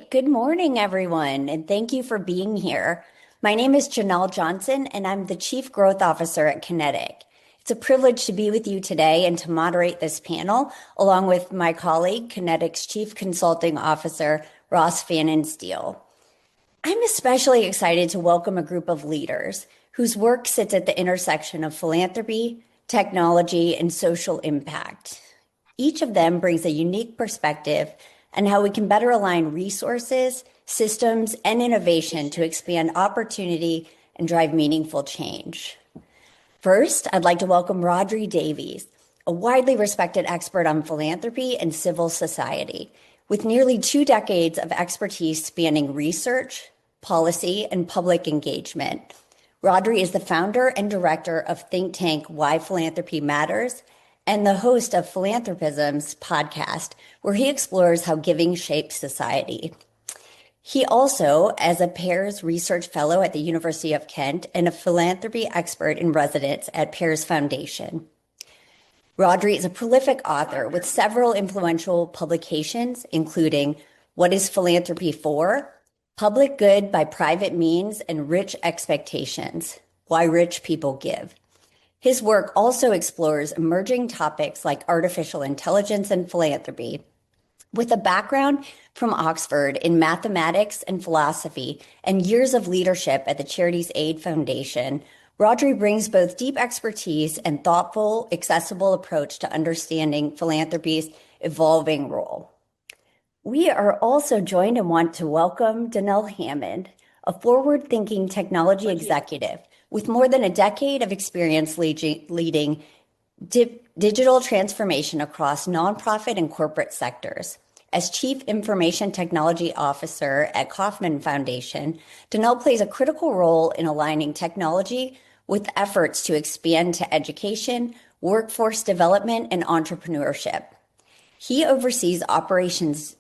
Good morning, everyone, and thank you for being here. My name is Janelle Johnson, and I'm the Chief Growth Officer at Kinetic. It's a privilege to be with you today and to moderate this panel, along with my colleague, Kinetic's Chief Consulting Officer, Ross Fannin-Steele. I'm especially excited to welcome a group of leaders whose work sits at the intersection of philanthropy, technology, and social impact. Each of them brings a unique perspective and how we can better align resources, systems, and innovation to expand opportunity and drive meaningful change. First, I'd like to welcome Rhodri Davies, a widely respected expert on philanthropy and civil society, with nearly 2 decades of expertise spanning research, policy, and public engagement. Rhodri is the founder and director of think tank Why Philanthropy Matters, and the host of Philanthropism's podcast, where he explores how giving shapes society. He also, as a Pears Research Fellow at the University of Kent and a philanthropy expert in residence at Pears Foundation. Rhodri is a prolific author with several influential publications, including What is Philanthropy For?, Public Good by Private Means and Rich Expectations, Why Rich People Give. His work also explores emerging topics like artificial intelligence and philanthropy. With a background from Oxford in mathematics and philosophy and years of leadership at the Charities Aid Foundation, Rhodri brings both deep expertise and thoughtful, accessible approach to understanding philanthropy's evolving role. We are also joined and want to welcome Donell Hammond, a forward-thinking technology executive with more than a decade of experience leading digital transformation across nonprofit and corporate sectors. As Chief Information Technology Officer at Kauffman Foundation, Donell plays a critical role in aligning technology with efforts to expand to education, workforce development, and entrepreneurship. He oversees operations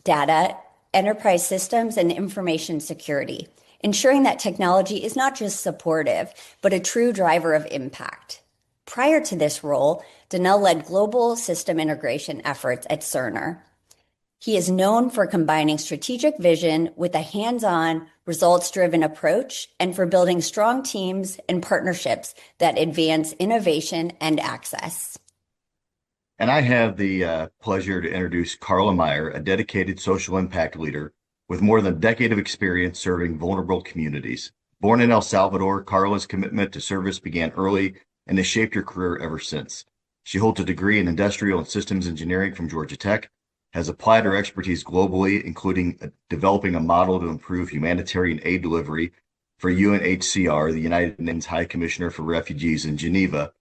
data, enterprise systems, and information security, ensuring that technology is not just supportive, but a true driver of impact. Prior to this role, Donell led global system integration efforts at Cerner. He is known for combining strategic vision with a hands-on, results-driven approach and for building strong teams and partnerships that advance innovation and access. And I have the pleasure to introduce Carla Meyer, a dedicated social impact leader with more than a decade of experience serving vulnerable communities. Born in El Salvador, Carla's commitment to service began early and has shaped her career ever since. She holds a degree in industrial and systems engineering from Georgia Tech, has applied her expertise globally, including developing a model to improve humanitarian aid delivery for UNHCR, the United Nations High Commissioner for Refugees in Geneva.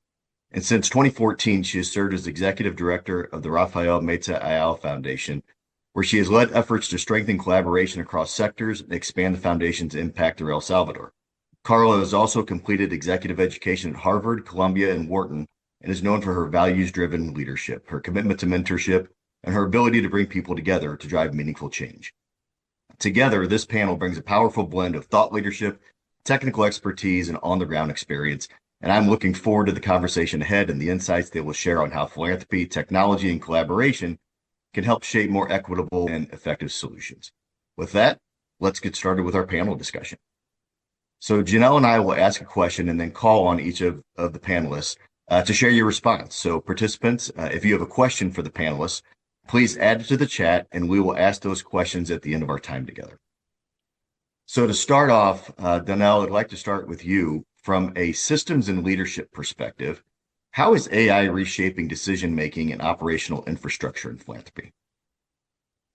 And since 2014, she has served as executive director of the Rafael Meza Ayau Foundation, where she has led efforts to strengthen collaboration across sectors and expand the foundation's impact through El Salvador. Carla has also completed executive education at Harvard, Columbia, and Wharton, and is known for her values-driven leadership, her commitment to mentorship, and her ability to bring people together to drive meaningful change. Together, this panel brings a powerful blend of thought leadership, technical expertise, and on-the-ground experience, and I'm looking forward to the conversation ahead and the insights they will share on how philanthropy, technology, and collaboration can help shape more equitable and effective solutions. With that, let's get started with our panel discussion. So Janelle and I will ask a question and then call on each of the panelists to share your response. So participants, if you have a question for the panelists, please add it to the chat and we will ask those questions at the end of our time together. So to start off, Donell, I'd like to start with you. From a systems and leadership perspective, how is AI reshaping decision-making and operational infrastructure in philanthropy?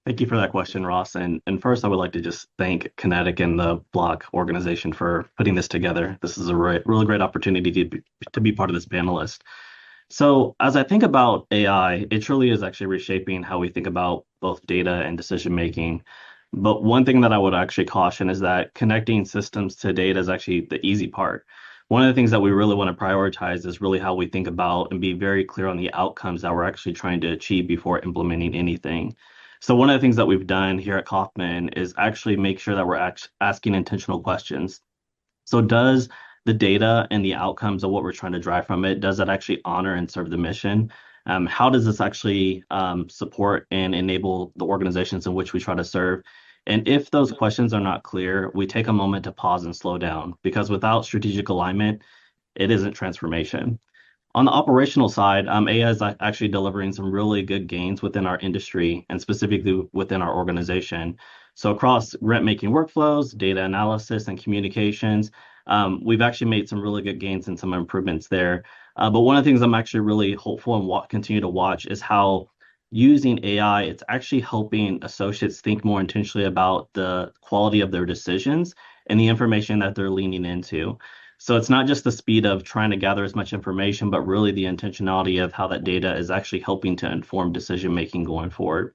Thank you for that question, Ross. And first, I would like to just thank Kinetic and the Bloch organization for putting this together. This is a really great opportunity to be part of this panelist. So as I think about AI, it truly is actually reshaping how we think about both data and decision-making. But one thing that I would actually caution is that connecting systems to data is actually the easy part. One of the things that we really want to prioritize is really how we think about and be very clear on the outcomes that we're actually trying to achieve before implementing anything. So one of the things that we've done here at Kauffman is actually make sure that we're asking intentional questions. So does the data and the outcomes of what we're trying to drive from it, does it actually honor and serve the mission? How does this actually support and enable the organizations in which we try to serve? And if those questions are not clear, we take a moment to pause and slow down, because without strategic alignment, it isn't transformation. On the operational side, AI is actually delivering some really good gains within our industry and specifically within our organization. So across grant-making workflows, data analysis, and communications, we've actually made some really good gains and some improvements there. But one of the things I'm actually really hopeful and continue to watch is how using AI, it's actually helping associates think more intentionally about the quality of their decisions and the information that they're leaning into. So it's not just the speed of trying to gather as much information, but really the intentionality of how that data is actually helping to inform decision making going forward.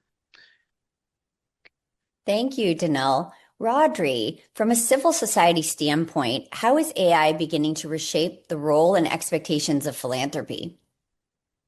Thank you, Donell. Rhodri, from a civil society standpoint, how is AI beginning to reshape the role and expectations of philanthropy?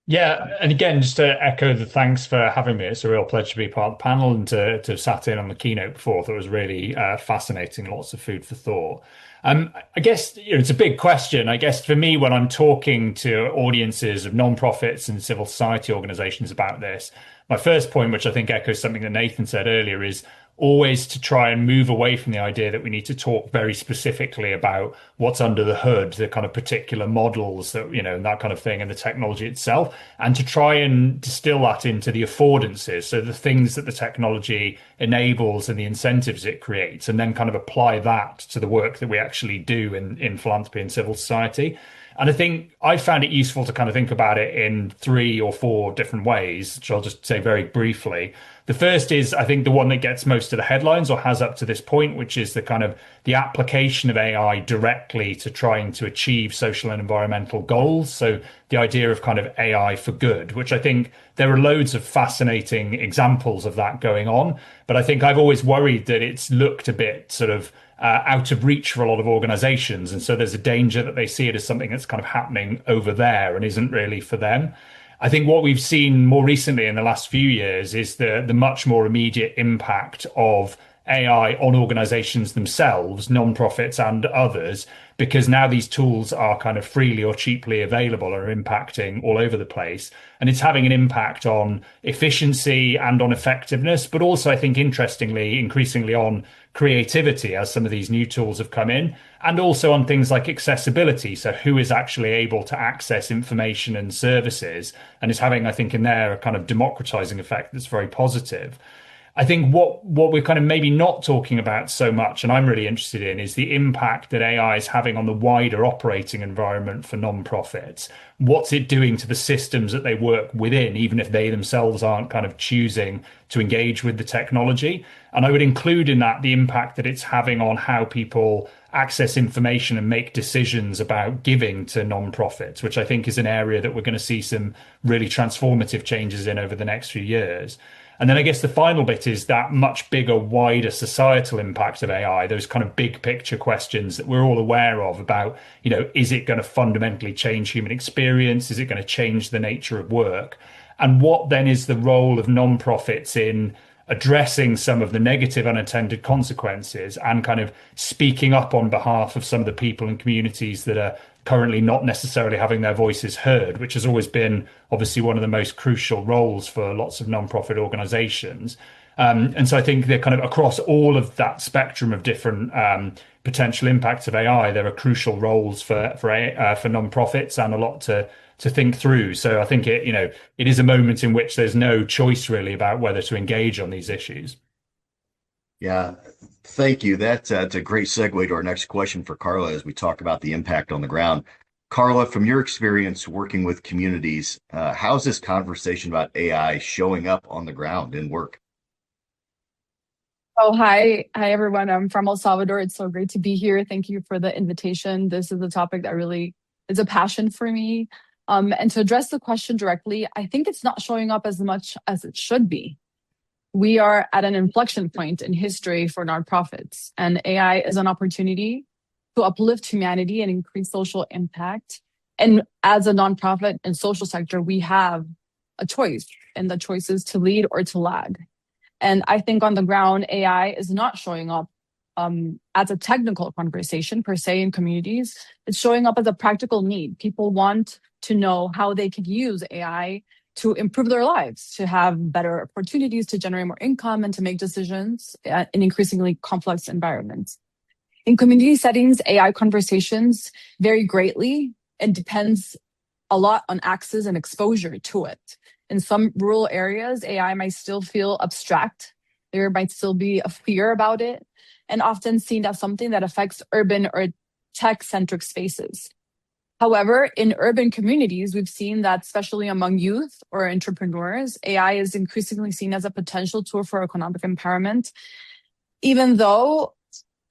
Yeah, and again, just to echo the thanks for having me. It's a real pleasure to be part of the panel and to have sat in on the keynote before. That was really fascinating, lots of food for thought. I guess it's a big question. I guess for me, when I'm talking to audiences of nonprofits and civil society organizations about this, my first point, which I think echoes something that Nathan said earlier, is always to try and move away from the idea that we need to talk very specifically about what's under the hood, the kind of particular models that, and that kind of thing, and the technology itself, and to try and distill that into the affordances. So the things that the technology enables and the incentives it creates, and then kind of apply that to the work that we actually do in philanthropy and civil society. And I think I found it useful to kind of think about it in 3 or 4 different ways, which I'll just say very briefly. The first is, I think, the one that gets most of the headlines, or has up to this point, which is the kind of the application of AI directly to trying to achieve social and environmental goals. So the idea of kind of AI for good, which I think there are loads of fascinating examples of that going on. But I think I've always worried that it's looked a bit sort of out of reach for a lot of organizations. And so there's a danger that they see it as something that's kind of happening over there and isn't really for them. I think what we've seen more recently in the last few years is the much more immediate impact of AI on organizations themselves, nonprofits and others, because now these tools are kind of freely or cheaply available, are impacting all over the place. And it's having an impact on efficiency and on effectiveness, but also, I think, interestingly, increasingly on creativity as some of these new tools have come in, and also on things like accessibility. So who is actually able to access information and services, and is having, I think, in there a kind of democratizing effect that's very positive. I think what we're kind of maybe not talking about so much, and I'm really interested in, is the impact that AI is having on the wider operating environment for nonprofits. What's it doing to the systems that they work within, even if they themselves aren't kind of choosing to engage with the technology? And I would include in that the impact that it's having on how people access information and make decisions about giving to nonprofits, which I think is an area that we're going to see some really transformative changes in over the next few years. And then I guess the final bit is that much bigger, wider societal impact of AI, those kind of big picture questions that we're all aware of about, is it going to fundamentally change human experience? Is it going to change the nature of work? And what then is the role of nonprofits in addressing some of the negative unintended consequences and kind of speaking up on behalf of some of the people and communities that are currently not necessarily having their voices heard, which has always been obviously one of the most crucial roles for lots of nonprofit organizations. And so I think they're kind of across all of that spectrum of different potential impacts of AI, there are crucial roles for nonprofits and a lot to think through. So I think it is a moment in which there's no choice really about whether to engage on these issues. Yeah, thank you. That's a great segue to our next question for Carla as we talk about the impact on the ground. Carla, from your experience working with communities, how's this conversation about AI showing up on the ground in work? Oh, hi. Hi, everyone. I'm from El Salvador. It's so great to be here. Thank you for the invitation. This is a topic that really is a passion for me. And to address the question directly, I think it's not showing up as much as it should be. We are at an inflection point in history for nonprofits, and AI is an opportunity to uplift humanity and increase social impact. And as a nonprofit and social sector, we have a choice, and the choice is to lead or to lag. And I think on the ground, AI is not showing up as a technical conversation per se in communities. It's showing up as a practical need. People want to know how they can use AI to improve their lives, to have better opportunities, to generate more income, and to make decisions in increasingly complex environments. In community settings, AI conversations vary greatly and depends a lot on access and exposure to it. In some rural areas, AI might still feel abstract. There might still be a fear about it, and often seen as something that affects urban or tech-centric spaces. However, in urban communities, we've seen that, especially among youth or entrepreneurs, AI is increasingly seen as a potential tool for economic empowerment, even though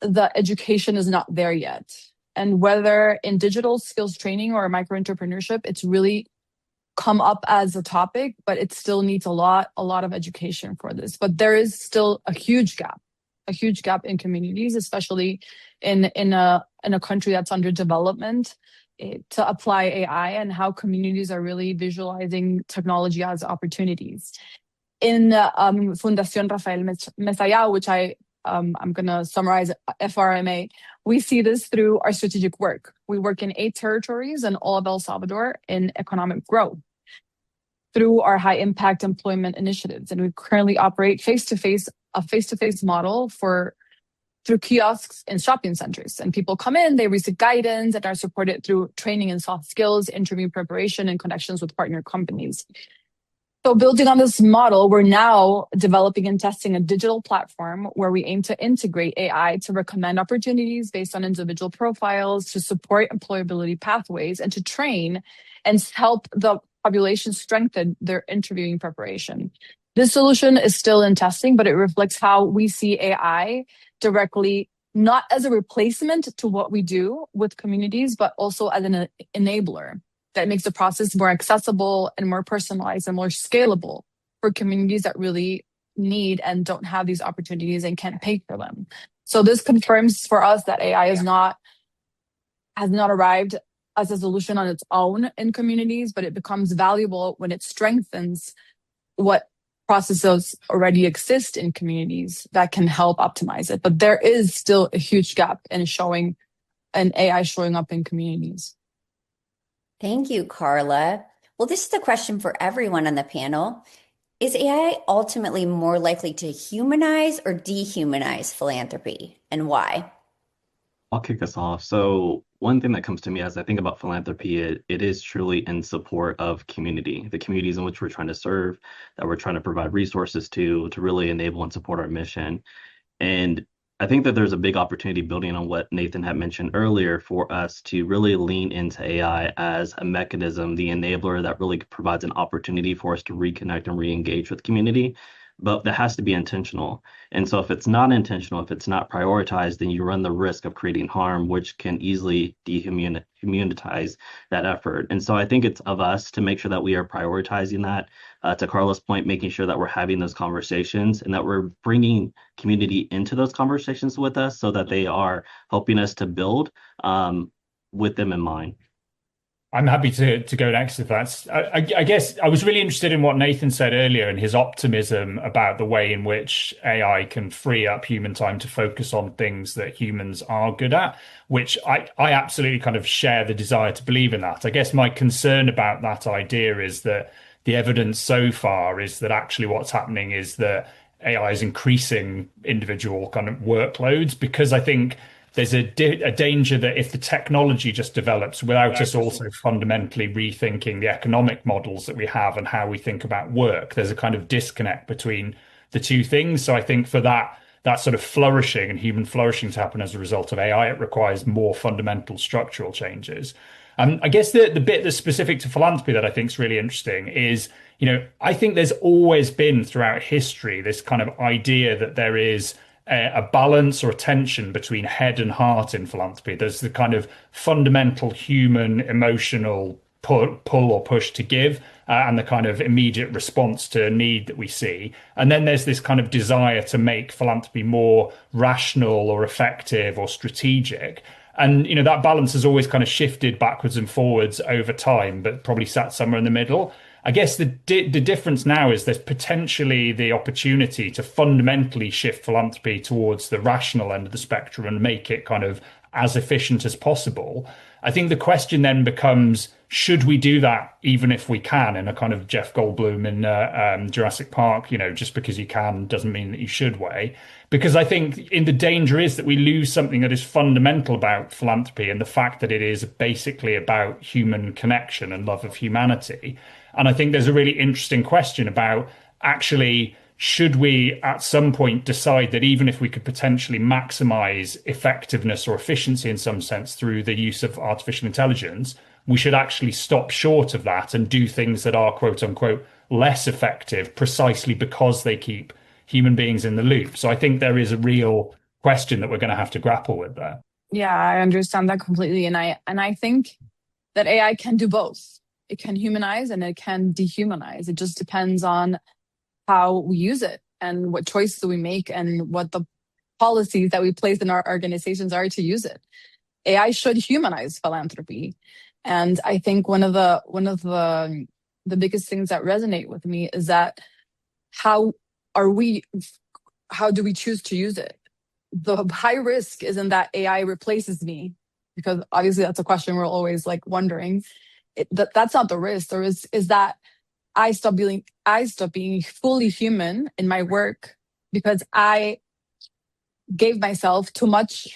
the education is not there yet. And whether in digital skills training or micro-entrepreneurship, it's really come up as a topic, but it still needs a lot of education for this. But there is still a huge gap in communities, especially in a country that's under development, to apply AI and how communities are really visualizing technology as opportunities. In Fundación Rafael Meza, which I'm going to summarize FRMA, we see this through our strategic work. We work in 8 territories and all of El Salvador in economic growth through our high impact employment initiatives. And we currently operate a face-to-face model through kiosks in shopping centers. And people come in, they receive guidance and are supported through training in soft skills, interview preparation, and connections with partner companies. So building on this model, we're now developing and testing a digital platform where we aim to integrate AI to recommend opportunities based on individual profiles, to support employability pathways, and to train and help the population strengthen their interviewing preparation. This solution is still in testing, but it reflects how we see AI directly, not as a replacement to what we do with communities, but also as an enabler that makes the process more accessible and more personalized and more scalable for communities that really need and don't have these opportunities and can't pay for them. So this confirms for us that AI has not arrived as a solution on its own in communities, but it becomes valuable when it strengthens what processes already exist in communities that can help optimize it. But there is still a huge gap in AI showing up in communities. Thank you, Carla. Well, this is a question for everyone on the panel. Is AI ultimately more likely to humanize or dehumanize philanthropy, and why? I'll kick us off. So one thing that comes to me as I think about philanthropy, it is truly in support of community, the communities in which we're trying to serve, that we're trying to provide resources to really enable and support our mission. And I think that there's a big opportunity building on what Nathan had mentioned earlier for us to really lean into AI as a mechanism, the enabler that really provides an opportunity for us to reconnect and re-engage with community. But that has to be intentional. And so if it's not intentional, if it's not prioritized, then you run the risk of creating harm, which can easily dehumanize that effort. And so I think it's of us to make sure that we are prioritizing that. To Carla's point, making sure that we're having those conversations and that we're bringing community into those conversations with us so that they are helping us to build with them in mind. I'm happy to go next if that's. I guess I was really interested in what Nathan said earlier and his optimism about the way in which AI can free up human time to focus on things that humans are good at, which I absolutely kind of share the desire to believe in that. I guess my concern about that idea is that the evidence so far is that actually what's happening is that AI is increasing individual kind of workloads, because I think there's a danger that if the technology just develops without us also fundamentally rethinking the economic models that we have and how we think about work, there's a kind of disconnect between the two things. So I think for that sort of flourishing and human flourishing to happen as a result of AI, it requires more fundamental structural changes. I guess the bit that's specific to philanthropy that I think is really interesting is, I think there's always been throughout history this kind of idea that there is a balance or a tension between head and heart in philanthropy. There's the kind of fundamental human emotional pull or push to give, and the kind of immediate response to a need that we see. And then there's this kind of desire to make philanthropy more rational or effective or strategic. And, that balance has always kind of shifted backwards and forwards over time, but probably sat somewhere in the middle. I guess the difference now is there's potentially the opportunity to fundamentally shift philanthropy towards the rational end of the spectrum and make it kind of as efficient as possible. I think the question then becomes, should we do that even if we can, in a kind of Jeff Goldblum in Jurassic Park, just because you can doesn't mean that you should way. Because I think the danger is that we lose something that is fundamental about philanthropy and the fact that it is basically about human connection and love of humanity. And I think there's a really interesting question about actually, should we at some point decide that even if we could potentially maximize effectiveness or efficiency in some sense through the use of artificial intelligence, we should actually stop short of that and do things that are quote unquote less effective precisely because they keep human beings in the loop. So I think there is a real question that we're going to have to grapple with there. Yeah, I understand that completely. And I think that AI can do both. It can humanize and it can dehumanize. It just depends on how we use it and what choices we make and what the policies that we place in our organizations are to use it. AI should humanize philanthropy. And I think one of the biggest things that resonate with me is that how do we choose to use it? The high risk isn't that AI replaces me, because obviously that's a question we're always like wondering. That's not the risk. The risk is that I stop being fully human in my work because I gave too much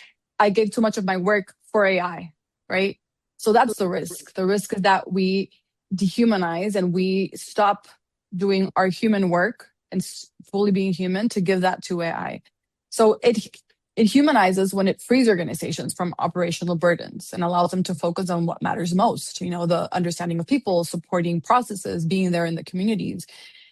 of my work for AI, right? So that's the risk. The risk is that we dehumanize and we stop doing our human work and fully being human to give that to AI. So it humanizes when it frees organizations from operational burdens and allows them to focus on what matters most, the understanding of people, supporting processes, being there in the communities.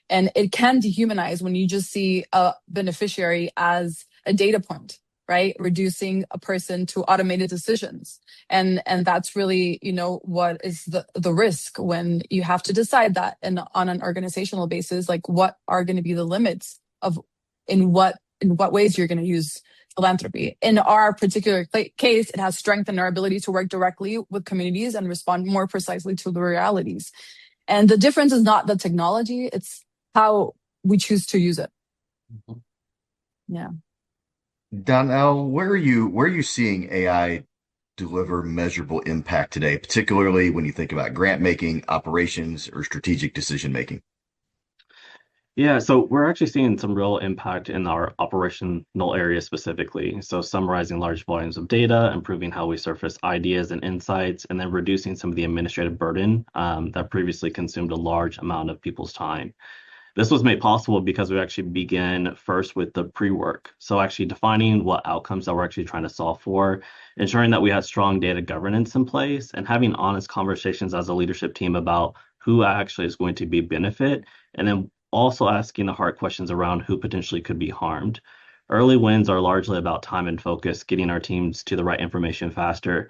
And it can dehumanize when you just see a beneficiary as a data point, right? Reducing a person to automated decisions. And that's really, what is the risk when you have to decide that on an organizational basis, like what are going to be the limits of in what ways you're going to use philanthropy. In our particular case, it has strengthened our ability to work directly with communities and respond more precisely to the realities. And the difference is not the technology, it's how we choose to use it. Mhm. Yeah. Donell, where are you seeing AI deliver measurable impact today, particularly when you think about grant making, operations, or strategic decision making? Yeah, so we're actually seeing some real impact in our operational area specifically. So summarizing large volumes of data, improving how we surface ideas and insights, and then reducing some of the administrative burden that previously consumed a large amount of people's time. This was made possible because we actually began first with the pre-work. So actually defining what outcomes that we're actually trying to solve for, ensuring that we had strong data governance in place, and having honest conversations as a leadership team about who actually is going to be benefit, and then also asking the hard questions around who potentially could be harmed. Early wins are largely about time and focus, getting our teams to the right information faster.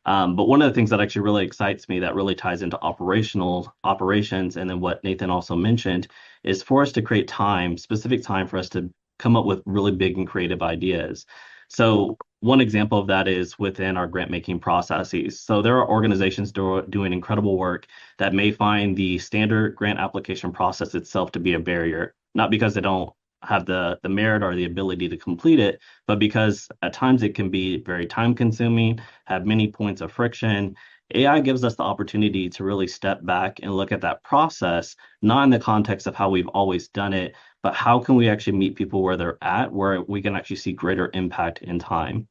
But one of the things that actually really excites me that really ties into operations, and then what Nathan also mentioned, is for us to create specific time for us to come up with really big and creative ideas. So one example of that is within our grant making processes. So there are organizations doing incredible work that may find the standard grant application process itself to be a barrier, not because they don't have the merit or the ability to complete it, but because at times it can be very time consuming, have many points of friction. AI gives us the opportunity to really step back and look at that process, not in the context of how we've always done it, but how can we actually meet people where they're at, where we can actually see greater impact in time.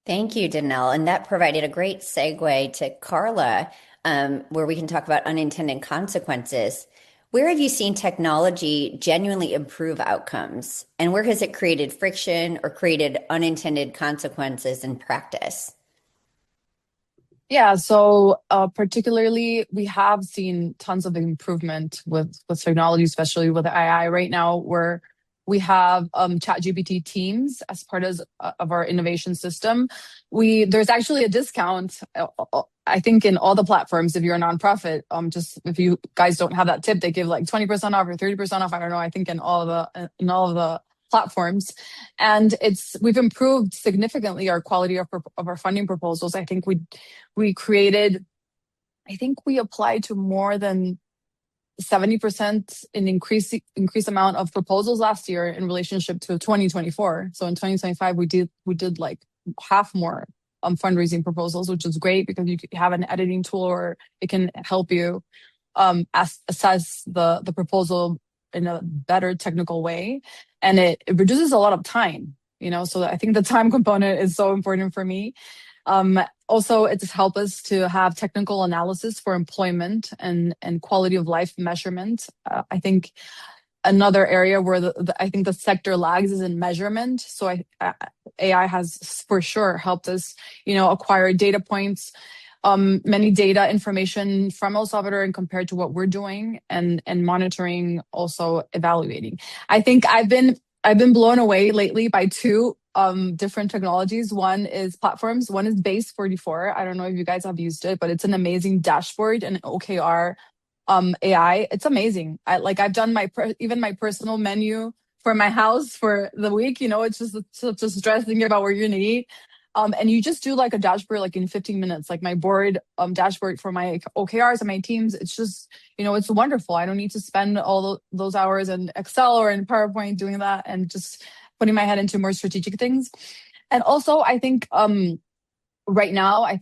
Thank you, Donell. And that provided a great segue to Carla, where we can talk about unintended consequences. Where have you seen technology genuinely improve outcomes? And where has it created friction or created unintended consequences in practice? Yeah, so particularly we have seen tons of improvement with technology, especially with AI right now, where we have ChatGPT Teams as part of our innovation system. There's actually a discount, I think, in all the platforms if you're a nonprofit. Just if you guys don't have that tip, they give like 20% off or 30% off. I don't know. I think in all of the platforms, and we've improved significantly our quality of our funding proposals. I think we applied to more than 70% in increased amount of proposals last year in relationship to 2024. So in 2025 we did like half more fundraising proposals, which is great because you have an editing tool, or it can help you assess the proposal in a better technical way, and it reduces a lot of time. So I think the time component is so important for me. Also, it's helped us to have technical analysis for employment and quality of life measurement. I think another area where I think the sector lags is in measurement. So AI has for sure helped us, acquire data points, many data information from El Salvador and compared to what we're doing, and monitoring, also evaluating. I think I've been blown away lately by two different technologies. One is platforms. One is Base 44. I don't know if you guys have used it, but it's an amazing dashboard and OKR AI. It's amazing. I've done even my personal menu for my house for the week. It's just stress thinking about where you're gonna eat. And you just do like a dashboard like in 15 minutes, like my board dashboard for my OKRs and my teams. It's just, it's wonderful. I don't need to spend all those hours in Excel or in PowerPoint doing that, and just putting my head into more strategic things. And also, I think right now, our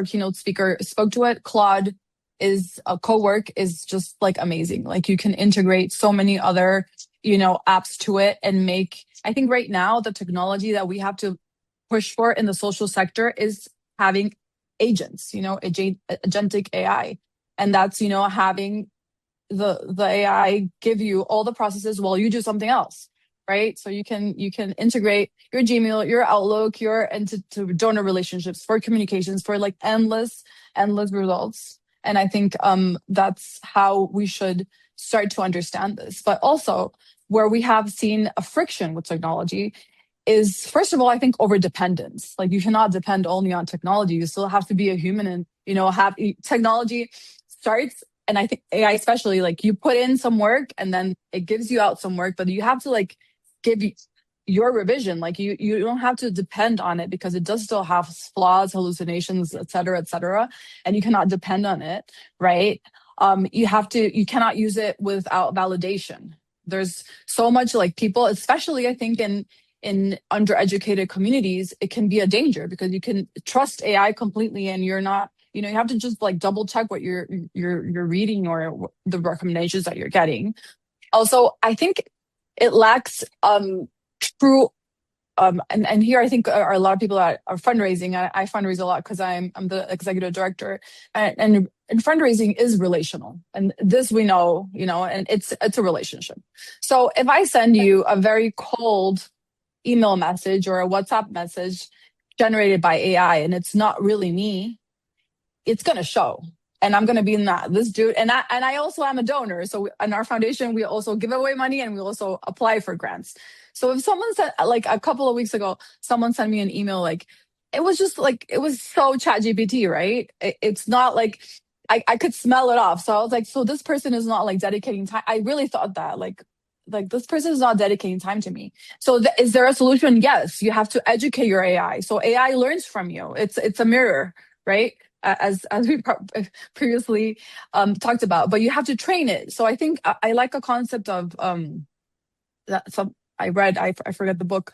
keynote speaker spoke to it, Claude is a co-work is just like amazing. Like you can integrate so many other, apps to it and make, I think right now the technology that we have to push for in the social sector is having agents, agentic AI. And that's, having the AI give you all the processes while you do something else, right? So you can integrate your Gmail, your Outlook, to donor relationships, for communications, for like endless results. And I think that's how we should start to understand this. But also, where we have seen a friction with technology is, first of all, I think over-dependence. Like you cannot depend only on technology. You still have to be a human and, have technology starts. And I think AI especially, like you put in some work and then it gives you out some work, but you have to like give your revision. Like you don't have to depend on it because it does still have flaws, hallucinations, et cetera, and you cannot depend on it, right? You cannot use it without validation. There's so much like people, especially I think in undereducated communities, it can be a danger because you can trust AI completely and you're not, you have to just like double check what you're reading or the recommendations that you're getting. Also, I think it lacks true and here I think are a lot of people that are fundraising. I fundraise a lot because I'm the executive director, and fundraising is relational, and this we know, and it's a relationship. So if I send you a very cold email message or a WhatsApp message generated by AI and it's not really me, it's gonna show. And I'm gonna be in this dude, and I also am a donor. So in our foundation, we also give away money and we also apply for grants. So if someone said, like a couple of weeks ago, someone sent me an email, like it was just like it was so ChatGPT, right? It's not like I could smell it off. So I was like, so this person is not like dedicating time. I really thought that like this person is not dedicating time to me. So is there a solution? Yes, you have to educate your AI. So AI learns from you. It's a mirror, right? As we previously talked about, but you have to train it. So I think I like a concept of that I forget the book,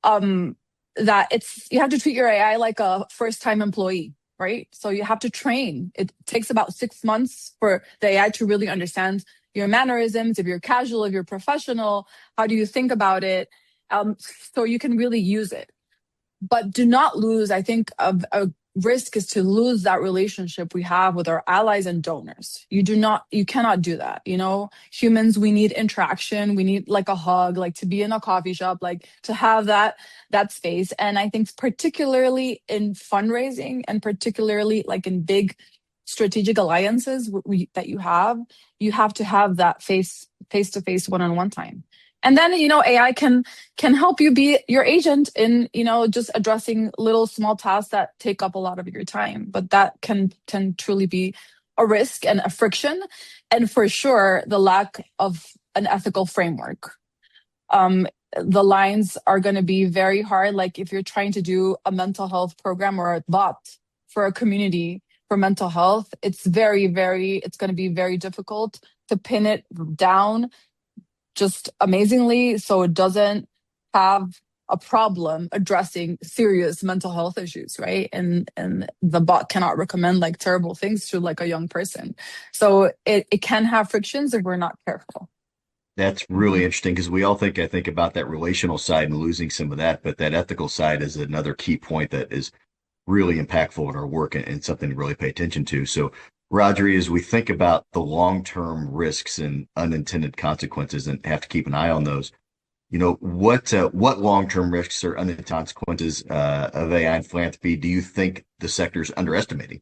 that you have to treat your AI like a first-time employee, right? So you have to train. It takes about 6 months for the AI to really understand your mannerisms, if you're casual, if you're professional, how do you think about it, so you can really use it. But do not lose, I think, a risk is to lose that relationship we have with our allies and donors. You cannot do that. Humans, we need interaction. We need like a hug, like to be in a coffee shop, like to have that space. And I think particularly in fundraising and particularly like in big strategic alliances that you have to have that face-to-face one-on-one time. And then, AI can help you be your agent in, just addressing little small tasks that take up a lot of your time. But that can truly be a risk and a friction. And for sure, the lack of an ethical framework. The lines are going to be very hard. Like if you're trying to do a mental health program or a bot for a community for mental health, it's going to be very difficult to pin it down just amazingly, so it doesn't have a problem addressing serious mental health issues, right? And the bot cannot recommend like terrible things to like a young person. So it can have frictions if we're not careful. That's really interesting because we all think, I think about that relational side and losing some of that, but that ethical side is another key point that is really impactful in our work and something to really pay attention to. So, Rhodri, as we think about the long-term risks and unintended consequences and have to keep an eye on those, what long-term risks or unintended consequences of AI and philanthropy do you think the sector is underestimating?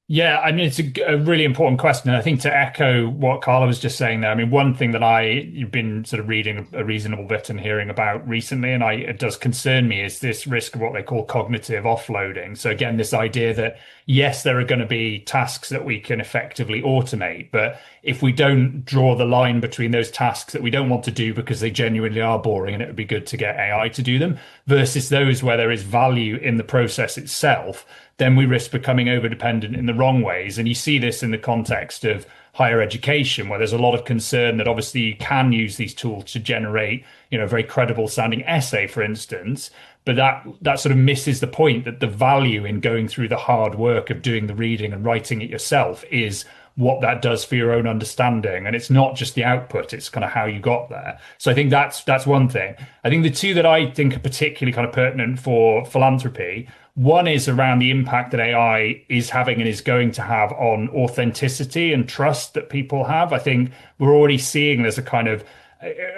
Yeah, I mean, it's a really important question. And I think to echo what Carla was just saying there, I mean, one thing that you've been sort of reading a reasonable bit and hearing about recently, and it does concern me, is this risk of what they call cognitive offloading. So again, this idea that, yes, there are going to be tasks that we can effectively automate, but if we don't draw the line between those tasks that we don't want to do because they genuinely are boring and it would be good to get AI to do them versus those where there is value in the process itself, then we risk becoming over-dependent in the wrong ways. And you see this in the context of higher education, where there's a lot of concern that obviously you can use these tools to generate, a very credible sounding essay, for instance, but that sort of misses the point that the value in going through the hard work of doing the reading and writing it yourself is what that does for your own understanding. And it's not just the output, it's kind of how you got there. So I think that's one thing. I think the two that I think are particularly kind of pertinent for philanthropy, one is around the impact that AI is having and is going to have on authenticity and trust that people have. I think we're already seeing there's a kind of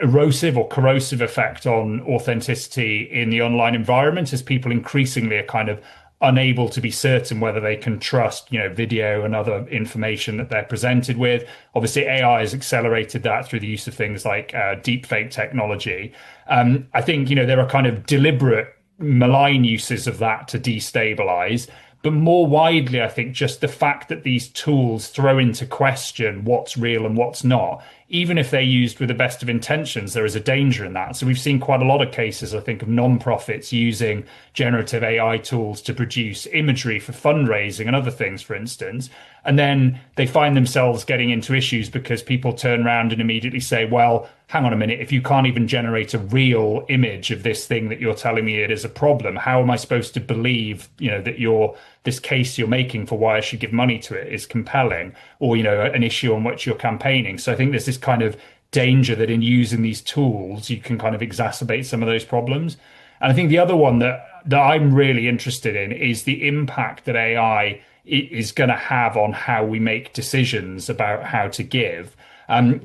erosive or corrosive effect on authenticity in the online environment as people increasingly are kind of unable to be certain whether they can trust, video and other information that they're presented with. Obviously, AI has accelerated that through the use of things like deepfake technology. I think, there are kind of deliberate malign uses of that to destabilize. But more widely, I think just the fact that these tools throw into question what's real and what's not, even if they're used with the best of intentions, there is a danger in that. So we've seen quite a lot of cases, I think, of nonprofits using generative AI tools to produce imagery for fundraising and other things, for instance. And then they find themselves getting into issues because people turn around and immediately say, well, hang on a minute, if you can't even generate a real image of this thing that you're telling me it is a problem, how am I supposed to believe, that this case you're making for why I should give money to it is compelling, or, an issue on which you're campaigning? So I think there's this kind of danger that in using these tools, you can kind of exacerbate some of those problems. And I think the other one that I'm really interested in is the impact that AI is going to have on how we make decisions about how to give.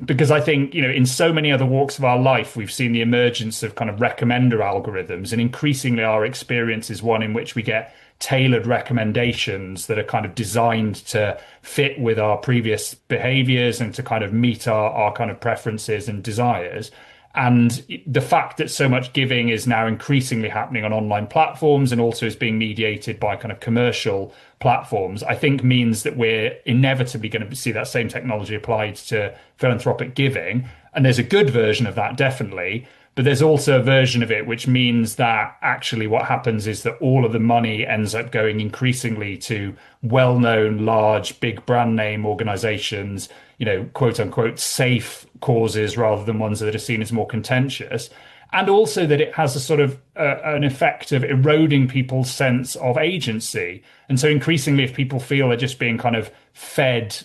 Because I think, in so many other walks of our life, we've seen the emergence of kind of recommender algorithms, and increasingly our experience is one in which we get tailored recommendations that are kind of designed to fit with our previous behaviors and to kind of meet our kind of preferences and desires. And the fact that so much giving is now increasingly happening on online platforms and also is being mediated by kind of commercial platforms, I think means that we're inevitably going to see that same technology applied to philanthropic giving. And there's a good version of that, definitely. But there's also a version of it which means that actually what happens is that all of the money ends up going increasingly to well-known, large, big brand name organizations, quote unquote, safe causes rather than ones that are seen as more contentious. And also that it has a sort of an effect of eroding people's sense of agency. And so increasingly, if people feel they're just being kind of fed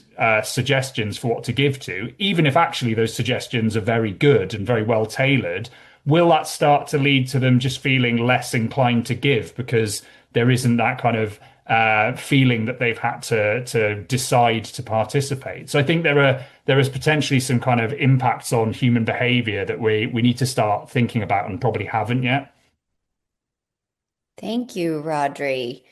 suggestions for what to give to, even if actually those suggestions are very good and very well tailored, will that start to lead to them just feeling less inclined to give because there isn't that kind of feeling that they've had to decide to participate? So I think there is potentially some kind of impacts on human behavior that we need to start thinking about and probably haven't yet. Thank you, Rhodri.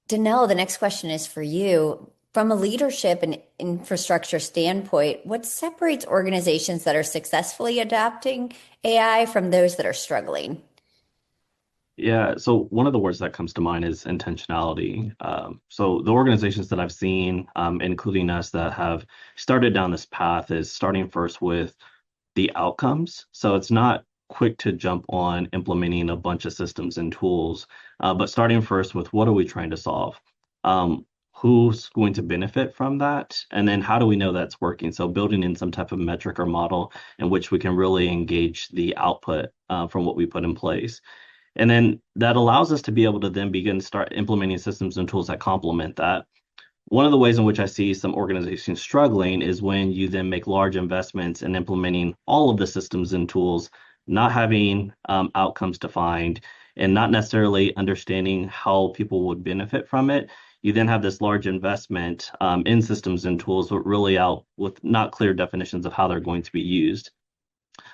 Donell, the next question is for you. From a leadership and infrastructure standpoint, what separates organizations that are successfully adapting AI from those that are struggling? Yeah, so one of the words that comes to mind is intentionality. So the organizations that I've seen, including us, that have started down this path is starting first with the outcomes. So it's not quick to jump on implementing a bunch of systems and tools, but starting first with what are we trying to solve? who's going to benefit from that, and then how do we know that's working? So building in some type of metric or model in which we can really engage the output from what we put in place. And then that allows us to be able to then begin to start implementing systems and tools that complement that. One of the ways in which I see some organizations struggling is when you then make large investments in implementing all of the systems and tools, not having outcomes defined, and not necessarily understanding how people would benefit from it. You then have this large investment in systems and tools, but really out with not clear definitions of how they're going to be used.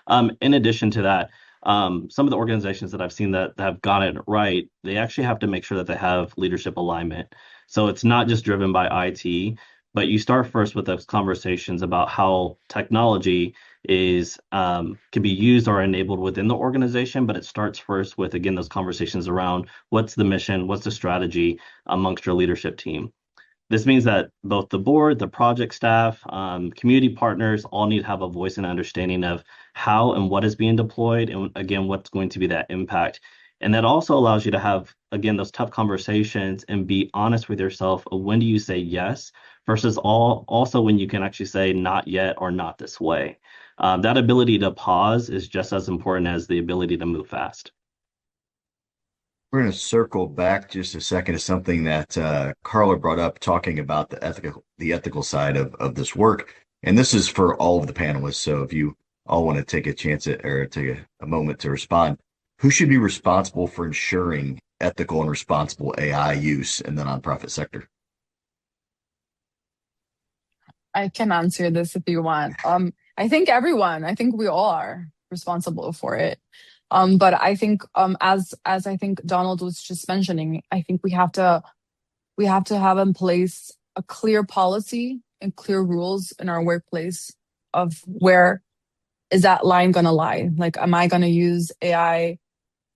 In addition to that, some of the organizations that I've seen that have gotten it right, they actually have to make sure that they have leadership alignment. So it's not just driven by IT, but you start first with those conversations about how technology is can be used or enabled within the organization, but it starts first with, again, those conversations around what's the mission, what's the strategy amongst your leadership team. This means that both the board, the project staff, community partners all need to have a voice and understanding of how and what is being deployed, and again, what's going to be that impact. And that also allows you to have, again, those tough conversations and be honest with yourself of when do you say yes versus also when you can actually say not yet or not this way. That ability to pause is just as important as the ability to move fast. We're going to circle back just a second to something that Carla brought up, talking about the ethical side of this work. And this is for all of the panelists. So if you all want to take a chance or take a moment to respond, who should be responsible for ensuring ethical and responsible AI use in the nonprofit sector? I can answer this if you want. I think we all are responsible for it. But I think as I think Donald was just mentioning, I think we have to have in place a clear policy and clear rules in our workplace of where is that line going to lie? Like, am I going to use AI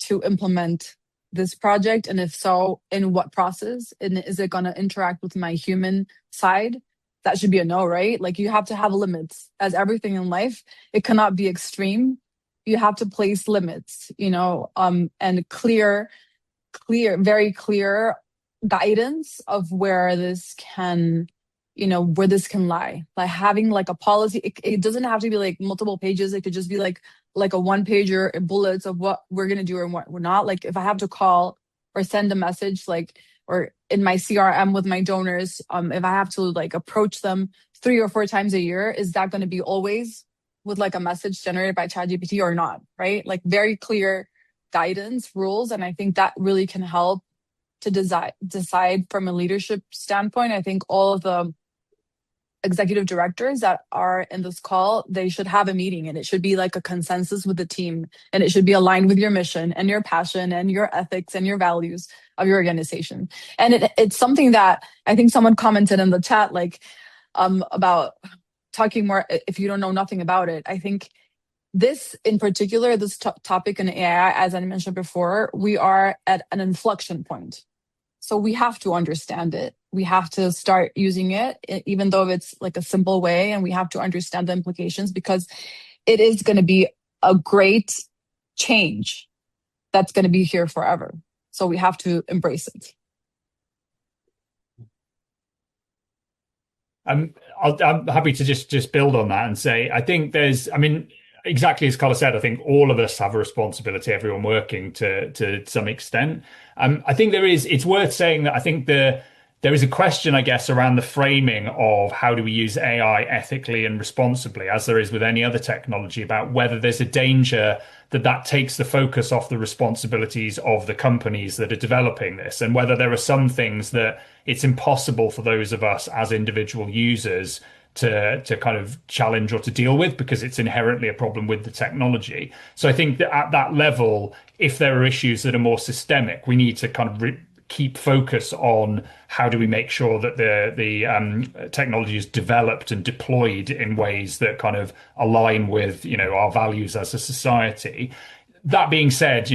to implement this project? And if so, in what process? And is it going to interact with my human side? That should be a no, right? Like, you have to have limits. As everything in life, it cannot be extreme. You have to place limits, and very clear guidance of where this can lie. Like, having like a policy, it doesn't have to be like multiple pages. It could just be like a one pager bullets of what we're going to do and what we're not. Like, if I have to call or send a message, or in my CRM with my donors, if I have to like approach them 3 or 4 times a year, is that going to be always with like a message generated by ChatGPT or not, right? Like, very clear guidance, rules. And I think that really can help to decide from a leadership standpoint. I think all of the executive directors that are in this call, they should have a meeting, and it should be like a consensus with the team, and it should be aligned with your mission and your passion and your ethics and your values of your organization. And it's something that I think someone commented in the chat, about talking more if you don't know nothing about it. I think this in particular, this topic in AI, as I mentioned before, we are at an inflection point. So we have to understand it. We have to start using it, even though it's like a simple way, and we have to understand the implications, because it is going to be a great change that's going to be here forever. So we have to embrace it. I'm happy to just build on that and say, I think exactly as Carla said, I think all of us have a responsibility, everyone working to some extent. I think it's worth saying that I think there is a question, I guess, around the framing of how do we use AI ethically and responsibly, as there is with any other technology, about whether there's a danger that takes the focus off the responsibilities of the companies that are developing this, and whether there are some things that it's impossible for those of us as individual users to kind of challenge or to deal with, because it's inherently a problem with the technology. So I think that at that level, if there are issues that are more systemic, we need to kind of keep focus on how do we make sure that the technology is developed and deployed in ways that kind of align with our values as a society. That being said,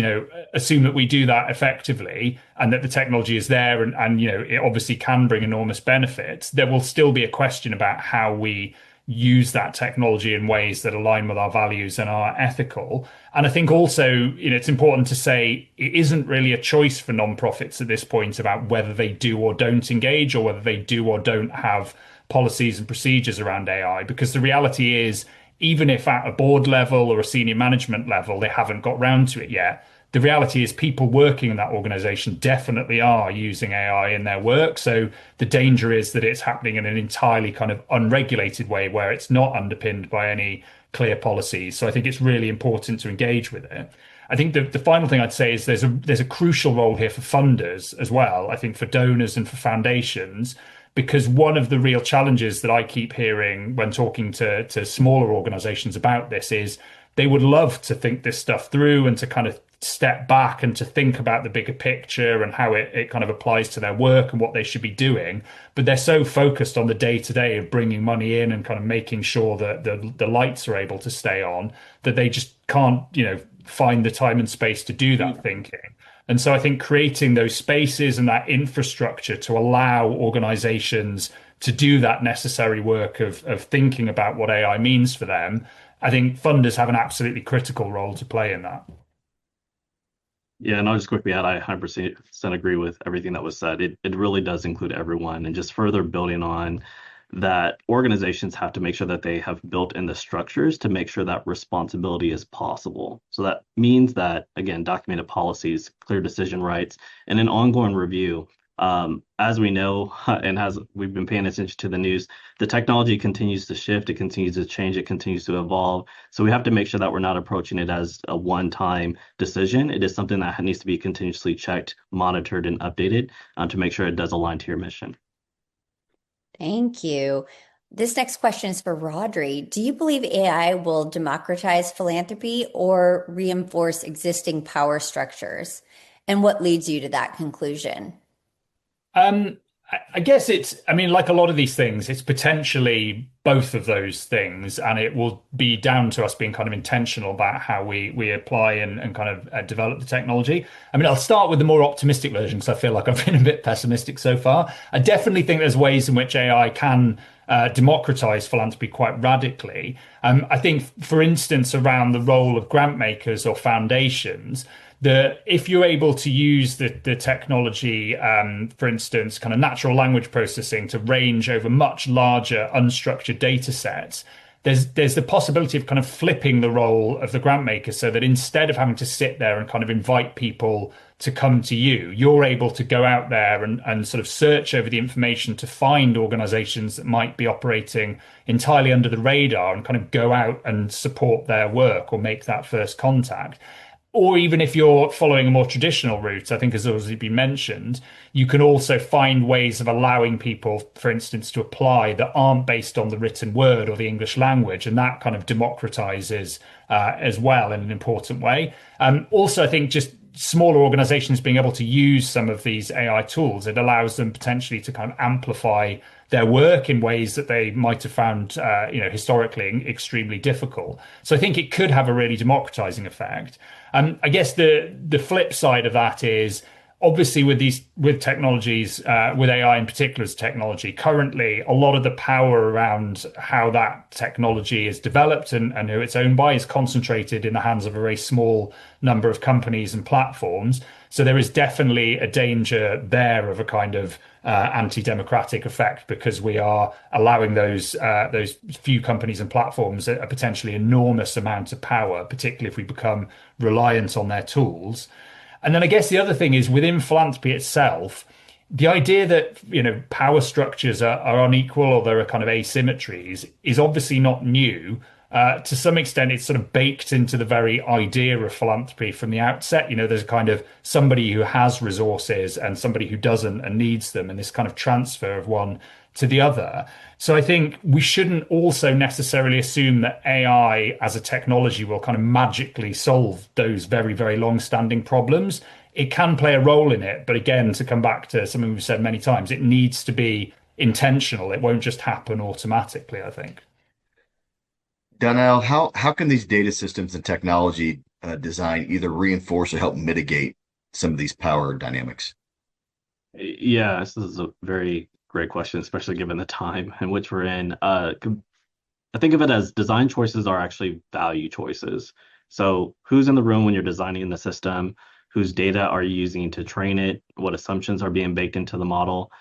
assume that we do that effectively and that the technology is there and it obviously can bring enormous benefits. There will still be a question about how we use that technology in ways that align with our values and are ethical. And I think also, it's important to say it isn't really a choice for nonprofits at this point about whether they do or don't engage, or whether they do or don't have policies and procedures around AI, because the reality is, even if at a board level or a senior management level they haven't got round to it yet, the reality is people working in that organization definitely are using AI in their work. So the danger is that it's happening in an entirely kind of unregulated way where it's not underpinned by any clear policies. So I think it's really important to engage with it. I think the final thing I'd say is there's a crucial role here for funders as well. I think for donors and for foundations, because one of the real challenges that I keep hearing when talking to smaller organizations about this is they would love to think this stuff through and to kind of step back and to think about the bigger picture and how it kind of applies to their work and what they should be doing. But they're so focused on the day to day of bringing money in and kind of making sure that the lights are able to stay on, that they just can't, find the time and space to do that thinking. And so I think creating those spaces and that infrastructure to allow organizations to do that necessary work of thinking about what AI means for them, I think funders have an absolutely critical role to play in that. Yeah, and I'll just quickly add, I 100% agree with everything that was said. It really does include everyone. And just further building on that, organizations have to make sure that they have built in the structures to make sure that responsibility is possible. So that means that, again, documented policies, clear decision rights, and an ongoing review. As we know, and as we've been paying attention to the news, the technology continues to shift, it continues to change, it continues to evolve. So we have to make sure that we're not approaching it as a one-time decision. It is something that needs to be continuously checked, monitored, and updated to make sure it does align to your mission. Thank you. This next question is for Rhodri. Do you believe AI will democratize philanthropy or reinforce existing power structures? And what leads you to that conclusion? I guess like a lot of these things, it's potentially both of those things, and it will be down to us being kind of intentional about how we apply and kind of develop the technology. I'll start with the more optimistic version because I feel like I've been a bit pessimistic so far. I definitely think there's ways in which AI can democratize philanthropy quite radically. I think, for instance, around the role of grant makers or foundations, if you're able to use the technology, for instance, kind of natural language processing to range over much larger unstructured data sets, there's the possibility of kind of flipping the role of the grant maker so that instead of having to sit there and kind of invite people to come to you, you're able to go out there and sort of search over the information to find organizations that might be operating entirely under the radar and kind of go out and support their work or make that first contact. Or even if you're following a more traditional route, I think as already been mentioned, you can also find ways of allowing people, for instance, to apply that aren't based on the written word or the English language. And that kind of democratizes as well in an important way. Also, I think just smaller organizations being able to use some of these AI tools, it allows them potentially to kind of amplify their work in ways that they might have found, historically extremely difficult. So I think it could have a really democratizing effect. I guess the flip side of that is obviously with technologies, with AI in particular as technology, currently a lot of the power around how that technology is developed and who it's owned by is concentrated in the hands of a very small number of companies and platforms. So there is definitely a danger there of a kind of anti-democratic effect because we are allowing those few companies and platforms a potentially enormous amount of power, particularly if we become reliant on their tools. And then I guess the other thing is within philanthropy itself, the idea that power structures are unequal or there are kind of asymmetries is obviously not new. To some extent, it's sort of baked into the very idea of philanthropy from the outset. There's a kind of somebody who has resources and somebody who doesn't and needs them, and this kind of transfer of one to the other. So I think we shouldn't also necessarily assume that AI as a technology will kind of magically solve those very, very long-standing problems. It can play a role in it, but again, to come back to something we've said many times, it needs to be intentional. It won't just happen automatically, I think. Donell, how can these data systems and technology design either reinforce or help mitigate some of these power dynamics? Yeah, this is a very great question, especially given the time in which we're in. I think of it as design choices are actually value choices. So who's in the room when you're designing the system? Whose data are you using to train it? What assumptions are being baked into the model?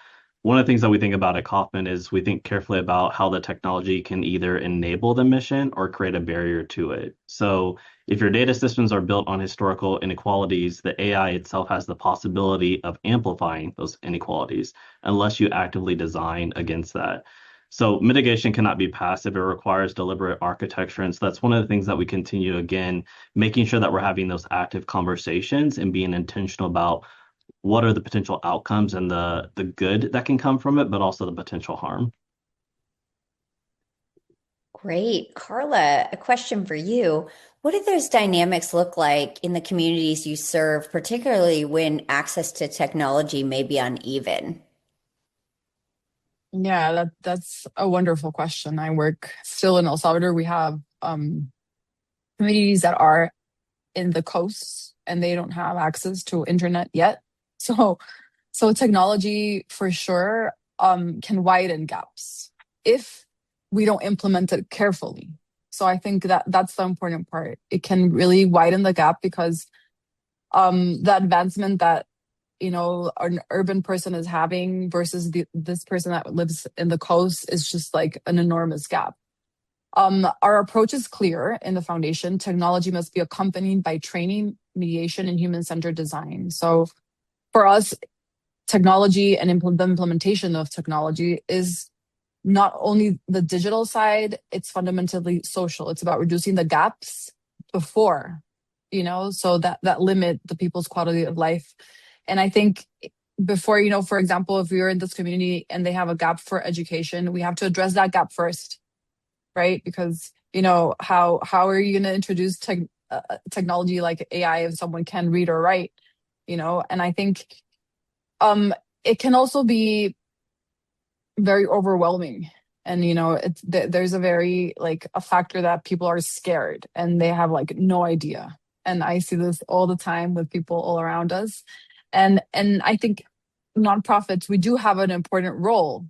One of the things that we think about at Kauffman is we think carefully about how the technology can either enable the mission or create a barrier to it. So if your data systems are built on historical inequalities, the AI itself has the possibility of amplifying those inequalities unless you actively design against that. So mitigation cannot be passive. It requires deliberate architecture. And so that's one of the things that we continue, again, making sure that we're having those active conversations and being intentional about what are the potential outcomes and the good that can come from it, but also the potential harm. Great. Carla, a question for you. What do those dynamics look like in the communities you serve, particularly when access to technology may be uneven? Yeah, that's a wonderful question. I work still in El Salvador. We have communities that are in the coasts and they don't have access to internet yet. So technology for sure can widen gaps if we don't implement it carefully. So I think that that's the important part. It can really widen the gap because the advancement that an urban person is having versus this person that lives in the coast is just like an enormous gap. Our approach is clear in the foundation. Technology must be accompanied by training, mediation, and human-centered design. So for us, technology and the implementation of technology is not only the digital side, it's fundamentally social. It's about reducing the gaps before, so that limit the people's quality of life. And I think before, for example, if you're in this community and they have a gap for education, we have to address that gap first, right? Because, how are you going to introduce technology like AI if someone can read or write, And I think it can also be very overwhelming. And, there's a very a factor that people are scared and they have no idea. And I see this all the time with people all around us. And I think nonprofits, we do have an important role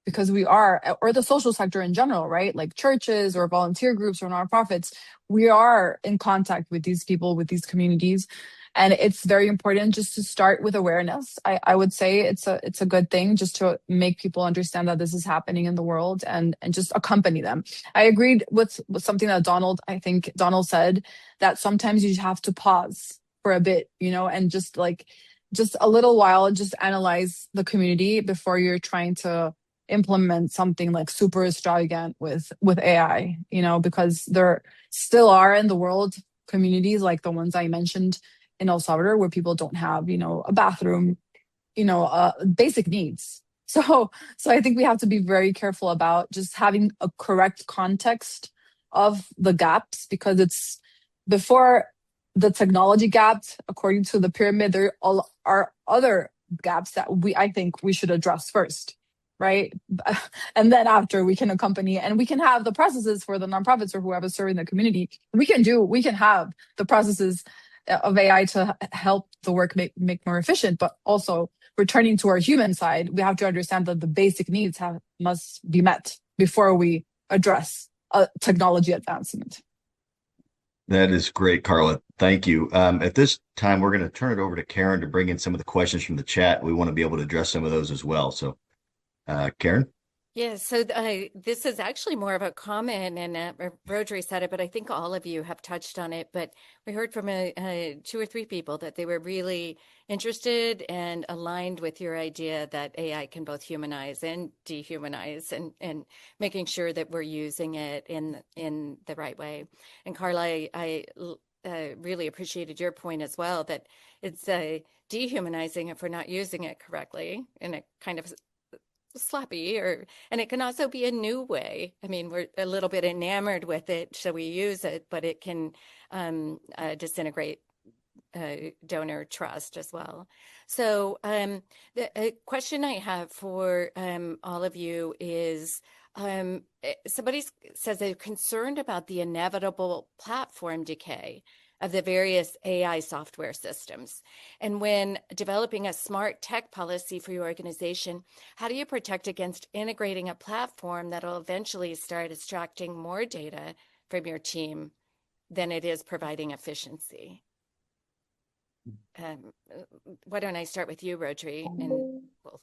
because we are, or the social sector in general, right? Like churches or volunteer groups or nonprofits, we are in contact with these people, with these communities. And it's very important just to start with awareness. I would say it's a good thing just to make people understand that this is happening in the world and just accompany them. I agreed with something that I think Donell said, that sometimes you have to pause for a bit, and just a little while, just analyze the community before you're trying to implement something like super extravagant with AI, because there still are in the world communities like the ones I mentioned in El Salvador where people don't have, a bathroom, basic needs. So I think we have to be very careful about just having a correct context of the gaps, because it's before the technology gaps, according to the pyramid, there are other gaps that I think we should address first, right? And then after we can accompany and we can have the processes for the nonprofits or whoever's serving the community. We can have the processes of AI to help the work make more efficient, but also returning to our human side, we have to understand that the basic needs must be met before we address technology advancement. That is great, Carla. Thank you. At this time, we're going to turn it over to Karen to bring in some of the questions from the chat. We want to be able to address some of those as well. So, Karen? Yeah, so this is actually more of a comment, and Rhodri said it, but I think all of you have touched on it. But we heard from two or three people that they were really interested and aligned with your idea that AI can both humanize and dehumanize, and making sure that we're using it in the right way. And Carla, I really appreciated your point as well, that it's dehumanizing if we're not using it correctly in a kind of sloppy, and it can also be a new way. I mean, we're a little bit enamored with it, so we use it, but it can disintegrate donor trust as well. So the question I have for all of you is, somebody says they're concerned about the inevitable platform decay of the various AI software systems. And when developing a smart tech policy for your organization, how do you protect against integrating a platform that will eventually start extracting more data from your team than it is providing efficiency? Why don't I start with you, Rhodri, and we'll...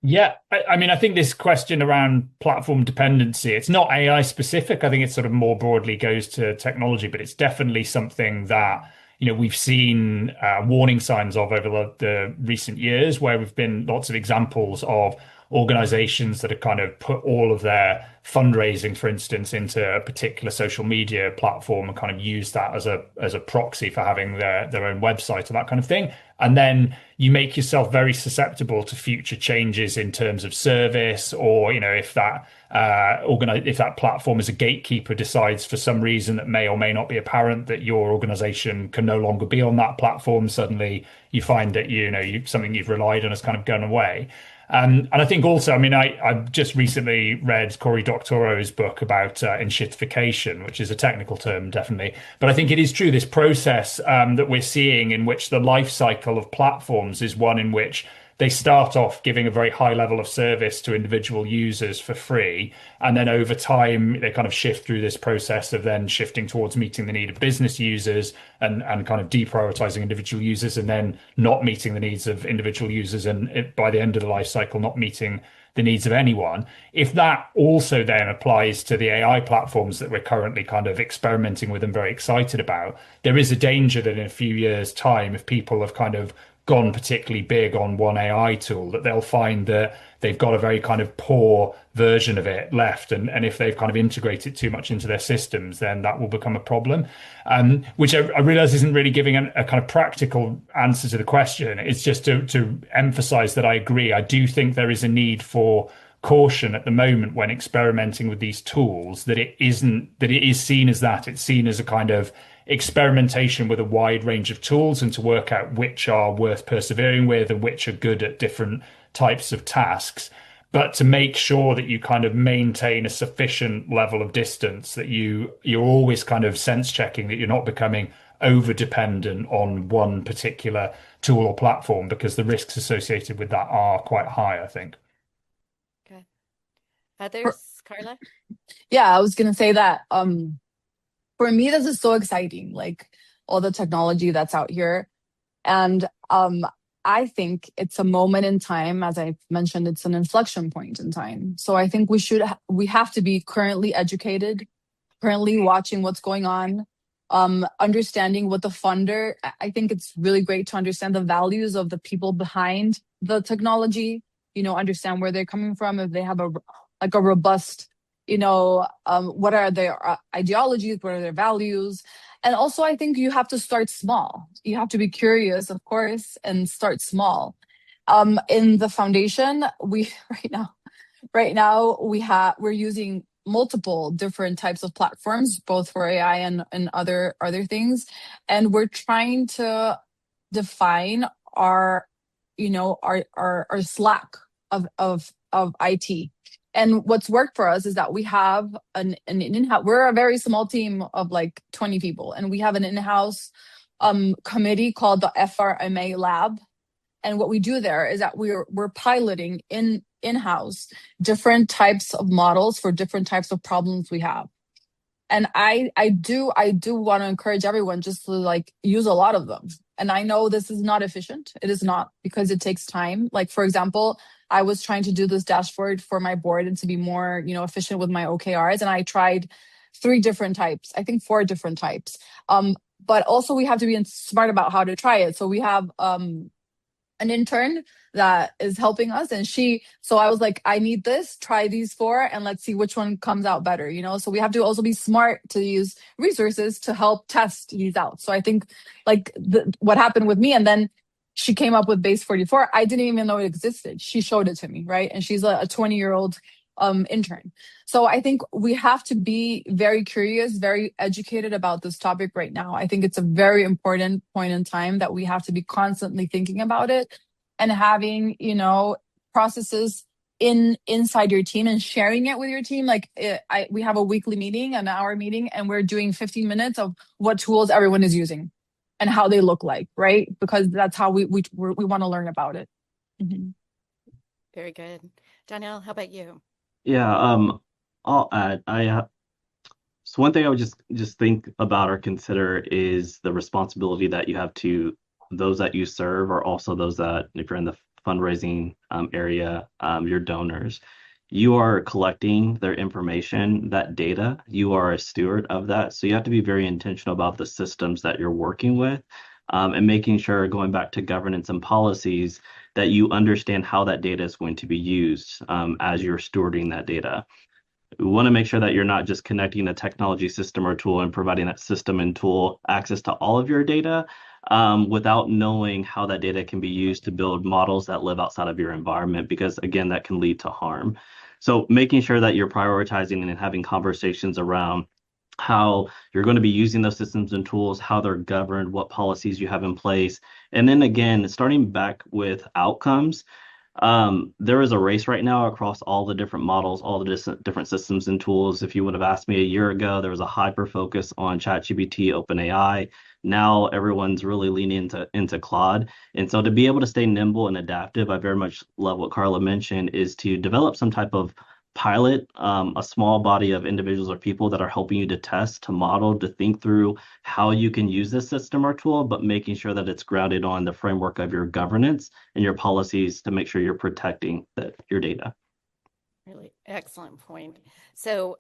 Yeah, I mean, I think this question around platform dependency, it's not AI specific. I think it sort of more broadly goes to technology, but it's definitely something that, we've seen warning signs of over the recent years, where we've been lots of examples of organizations that have kind of put all of their fundraising, for instance, into a particular social media platform and kind of use that as a proxy for having their own website or that kind of thing. And then you make yourself very susceptible to future changes in terms of service, or if that if that platform as a gatekeeper decides for some reason that may or may not be apparent that your organization can no longer be on that platform, suddenly you find that something you've relied on has kind of gone away. And I think also, I mean, I've just recently read Cory Doctorow's book about enshittification, which is a technical term, definitely. But I think it is true, this process that we're seeing in which the life cycle of platforms is one in which they start off giving a very high level of service to individual users for free. And then over time, they kind of shift through this process of then shifting towards meeting the need of business users and kind of deprioritizing individual users, and then not meeting the needs of individual users. And by the end of the life cycle, not meeting the needs of anyone. If that also then applies to the AI platforms that we're currently kind of experimenting with and very excited about, there is a danger that in a few years' time, if people have kind of gone particularly big on one AI tool, that they'll find that they've got a very kind of poor version of it left. And if they've kind of integrated too much into their systems, then that will become a problem, which I realize isn't really giving a kind of practical answer to the question. It's just to emphasize that I agree. I do think there is a need for caution at the moment when experimenting with these tools, that it is seen as that. It's seen as a kind of experimentation with a wide range of tools, and to work out which are worth persevering with and which are good at different types of tasks, but to make sure that you kind of maintain a sufficient level of distance, that you're always kind of sense checking that you're not becoming over dependent on one particular tool or platform, because the risks associated with that are quite high, I think. Okay. Others, Carla? Yeah, I was going to say that for me, this is so exciting, like all the technology that's out here. And I think it's a moment in time, as I mentioned, it's an inflection point in time. So I think we have to be currently educated, currently watching what's going on, understanding what the funder, I think it's really great to understand the values of the people behind the technology, understand where they're coming from, if they have a robust, what are their ideologies, what are their values. And also, I think you have to start small. You have to be curious, of course, and start small. In the foundation, right now we're using multiple different types of platforms, both for AI and other things, and we're trying to define our slack of IT. And what's worked for us is that we have an in-house, we're a very small team of like 20 people, and we have an in-house committee called the FRMA Lab. And what we do there is that we're piloting in-house different types of models for different types of problems we have. And I do want to encourage everyone just to like use a lot of them. And I know this is not efficient. It is not, because it takes time. Like, for example, I was trying to do this dashboard for my board and to be more, efficient with my OKRs. And I tried 3 different types, I think 4 different types. But also we have to be smart about how to try it. So we have an intern that is helping us, and so I was like, I need this, try these 4, and let's see which one comes out better, So we have to also be smart to use resources to help test these out. So I think like what happened with me, and then she came up with base 44. I didn't even know it existed. She showed it to me, right? And she's a 20-year-old intern. So I think we have to be very curious, very educated about this topic right now. I think it's a very important point in time that we have to be constantly thinking about it and having, processes inside your team and sharing it with your team. Like we have a weekly meeting, an hour meeting, and we're doing 15 minutes of what tools everyone is using and how they look like, right? Because that's how we want to learn about it. Mm-hmm. Very good. Donell, how about you? Yeah, I'll add. So one thing I would just think about or consider is the responsibility that you have to those that you serve, or also those that, if you're in the fundraising area, your donors. You are collecting their information, that data. You are a steward of that. So you have to be very intentional about the systems that you're working with, and making sure, going back to governance and policies, that you understand how that data is going to be used as you're stewarding that data. We want to make sure that you're not just connecting a technology system or tool and providing that system and tool access to all of your data, without knowing how that data can be used to build models that live outside of your environment, because again, that can lead to harm. So making sure that you're prioritizing and having conversations around how you're going to be using those systems and tools, how they're governed, what policies you have in place. And then again, starting back with outcomes. There is a race right now across all the different models, all the different systems and tools. If you would have asked me a year ago, there was a hyper focus on ChatGPT, OpenAI. Now everyone's really leaning into Claude. And so to be able to stay nimble and adaptive, I very much love what Carla mentioned, is to develop some type of pilot, a small body of individuals or people that are helping you to test, to model, to think through how you can use this system or tool, but making sure that it's grounded on the framework of your governance and your policies to make sure you're protecting your data. Really excellent point. So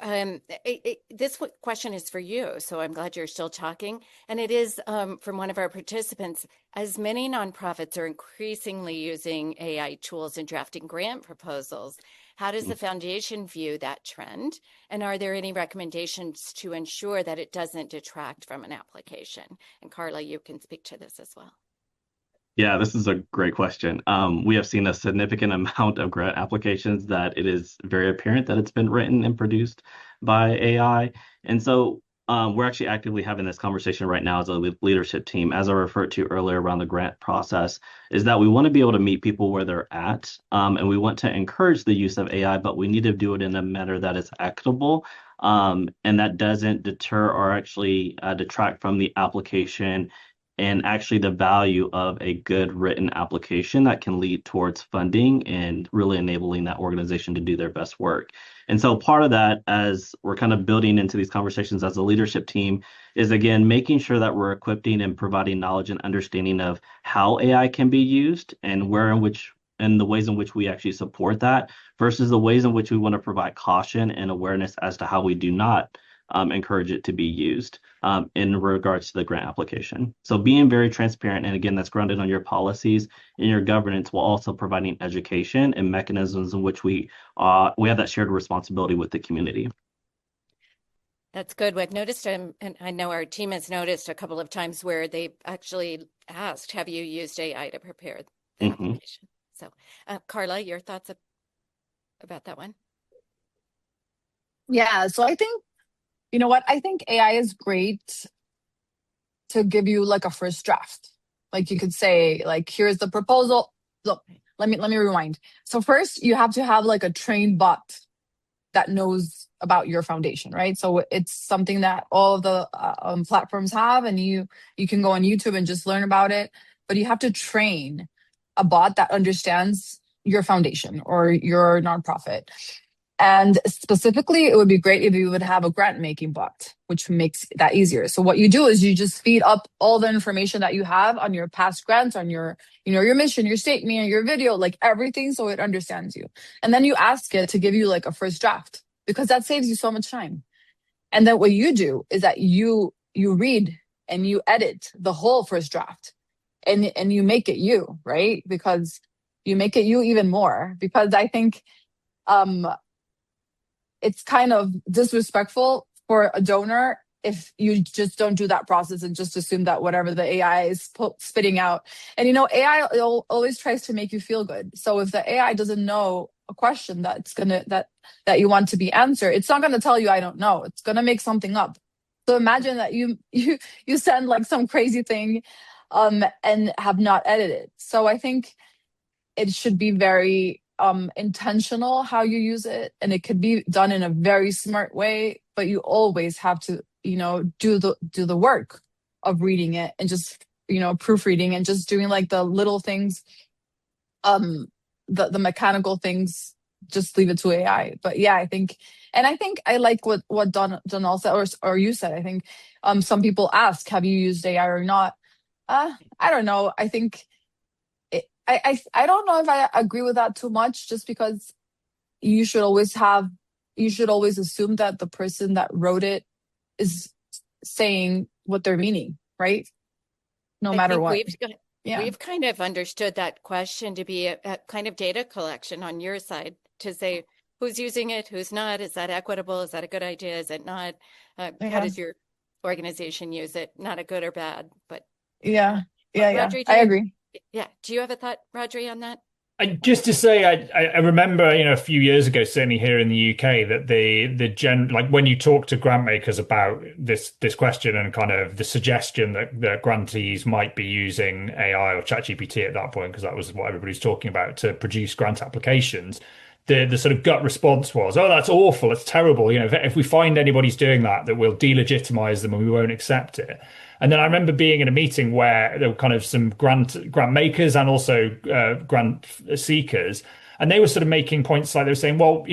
this question is for you. So I'm glad you're still talking. And it is from one of our participants. As many nonprofits are increasingly using AI tools in drafting grant proposals, how does the foundation view that trend? And are there any recommendations to ensure that it doesn't detract from an application? And Carla, you can speak to this as well. Yeah, this is a great question. We have seen a significant amount of grant applications that it is very apparent that it's been written and produced by AI. And so we're actually actively having this conversation right now as a leadership team, as I referred to earlier around the grant process, is that we want to be able to meet people where they're at. And we want to encourage the use of AI, but we need to do it in a manner that is equitable. And that doesn't deter or actually detract from the application and actually the value of a good written application that can lead towards funding and really enabling that organization to do their best work. And so part of that, as we're kind of building into these conversations as a leadership team, is again, making sure that we're equipping and providing knowledge and understanding of how AI can be used and and the ways in which we actually support that, versus the ways in which we want to provide caution and awareness as to how we do not encourage it to be used in regards to the grant application. So being very transparent, and again, that's grounded on your policies and your governance, while also providing education and mechanisms in which we have that shared responsibility with the community. That's good. I've noticed, and I know our team has noticed a couple of times where they've actually asked, have you used AI to prepare the application? So Carla, your thoughts about that one? Yeah, so I think, you know what? I think AI is great to give you like a first draft. Like you could say, like, here's the proposal. Look, let me rewind. So first you have to have like a trained bot that knows about your foundation, right? So it's something that all of the platforms have, and you can go on YouTube and just learn about it. But you have to train a bot that understands your foundation or your nonprofit. And specifically, it would be great if you would have a grant making bot, which makes that easier. So what you do is you just feed up all the information that you have on your past grants, on your, your mission, your statement, your video, like everything, so it understands you. And then you ask it to give you like a first draft, because that saves you so much time. And then what you do is that you read and you edit the whole first draft, and you make it you, right? Because you make it you even more, because I think it's kind of disrespectful for a donor if you just don't do that process and just assume that whatever the AI is spitting out. And AI always tries to make you feel good. So if the AI doesn't know a question that you want to be answered, it's not gonna tell you I don't know. It's gonna make something up. So imagine that you send like some crazy thing and have not edited. So I think it should be very intentional how you use it, and it could be done in a very smart way, but you always have to, do the work of reading it and just, proofreading and just doing like the little things, the mechanical things, just leave it to AI. But yeah, I think I like what Donell said, or you said. I think some people ask, have you used AI or not? I don't know. I think I don't know if I agree with that too much, just because you should always assume that the person that wrote it is saying what they're meaning, right? No I matter think what. Yeah. we've kind of understood that question to be a kind of data collection on your side, to say who's using it, who's not. Is that equitable? Is that a good idea? Is it not? How Yeah. does your organization use it? Not a good or bad, but Yeah. Rhodri, I agree. Do you have a thought, Rhodri, on that? Just to say, I remember, a few years ago, certainly here in the UK, that like when you talk to grant makers about this question and kind of the suggestion that grantees might be using AI or ChatGPT at that point, because that was what everybody's talking about, to produce grant applications, the sort of gut response was, "Oh, that's awful. It's terrible. If we find anybody's doing that we'll delegitimize them and we won't accept it." And then I remember being in a meeting where there were kind of some grant makers and also grant seekers, and they were sort of making points like they were saying, well,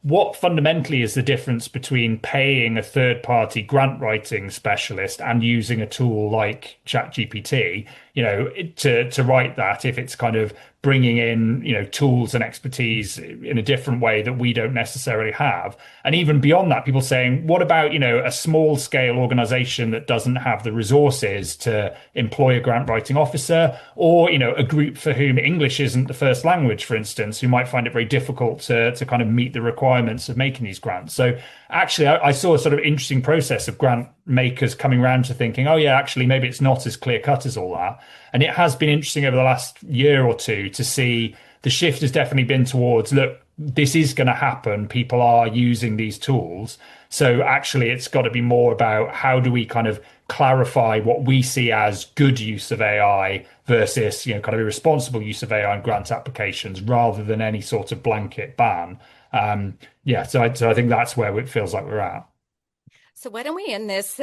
what fundamentally is the difference between paying a third party grant writing specialist and using a tool like ChatGPT, to write that, if it's kind of bringing in, tools and expertise in a different way that we don't necessarily have. And even beyond that, people saying, what about, a small scale organization that doesn't have the resources to employ a grant writing officer, or, a group for whom English isn't the first language, for instance, who might find it very difficult to kind of meet the requirements of making these grants. So actually, I saw a sort of interesting process of grant makers coming around to thinking, oh yeah, actually, maybe it's not as clear cut as all that. And it has been interesting over the last year or two to see the shift has definitely been towards, look, this is going to happen. People are using these tools. So actually, it's got to be more about how do we kind of clarify what we see as good use of AI versus, kind of irresponsible use of AI in grant applications, rather than any sort of blanket ban. So I think that's where it feels like we're at. So why don't we end this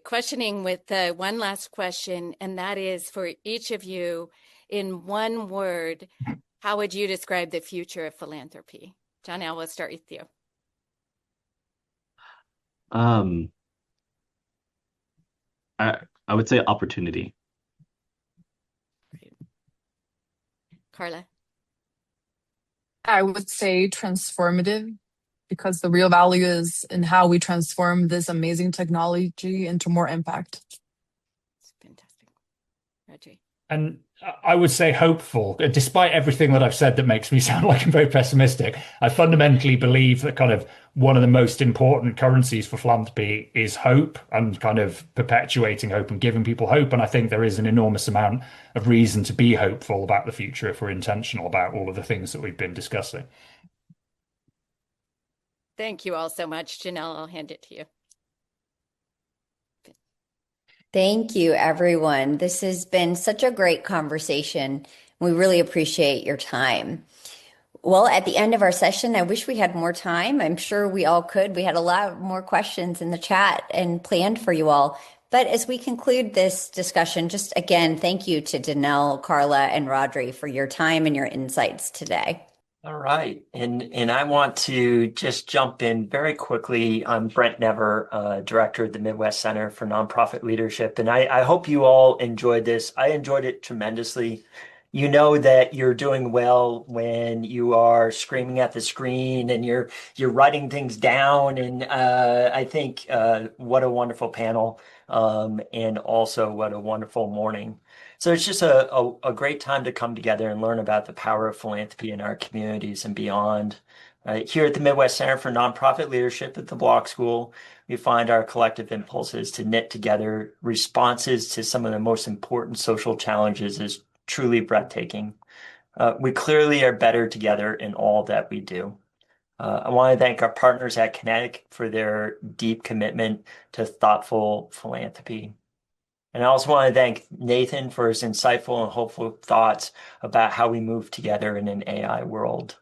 questioning with one last question, and that is for each of you, in one word, how would you describe the future of philanthropy? Donell, we'll start with you. I would say opportunity. Carla? I would say transformative, because the real value is in how we transform this amazing technology into more impact. It's fantastic. Rhodri? And I would say hopeful, despite everything that I've said that makes me sound like I'm very pessimistic. I fundamentally believe that kind of one of the most important currencies for philanthropy is hope, and kind of perpetuating hope and giving people hope. And I think there is an enormous amount of reason to be hopeful about the future if we're intentional about all of the things that we've been discussing. Thank you all so much. Donell, I'll hand it to you. Thank you, everyone. This has been such a great conversation. We really appreciate your time. Well, at the end of our session, I wish we had more time. I'm sure we all could. We had a lot more questions in the chat and planned for you all. But as we conclude this discussion, just again, thank you to Donell, Carla, and Rhodri for your time and your insights today. All right. And I want to just jump in very quickly. I'm Brent Never, director of the Midwest Center for Nonprofit Leadership. And I hope you all enjoyed this. I enjoyed it tremendously. You know that you're doing well when you are screaming at the screen and you're writing things down. And I think what a wonderful panel, and also what a wonderful morning. So it's just a great time to come together and learn about the power of philanthropy in our communities and beyond. Here at the Midwest Center for Nonprofit Leadership at the Bloch School, we find our collective impulses to knit together responses to some of the most important social challenges is truly breathtaking. We clearly are better together in all that we do. I want to thank our partners at Kinetic for their deep commitment to thoughtful philanthropy. And I also want to thank Nathan for his insightful and hopeful thoughts about how we move together in an AI world.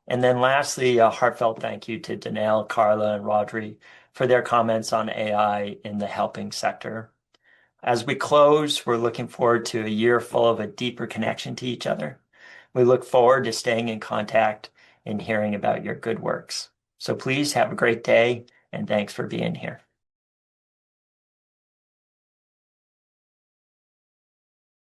And then lastly, a heartfelt thank you to Donell, Carla, and Rhodri for their comments on AI in the helping sector. As we close, we're looking forward to a year full of a deeper connection to each other. We look forward to staying in contact and hearing about your good works. So please have a great day, and thanks for being here.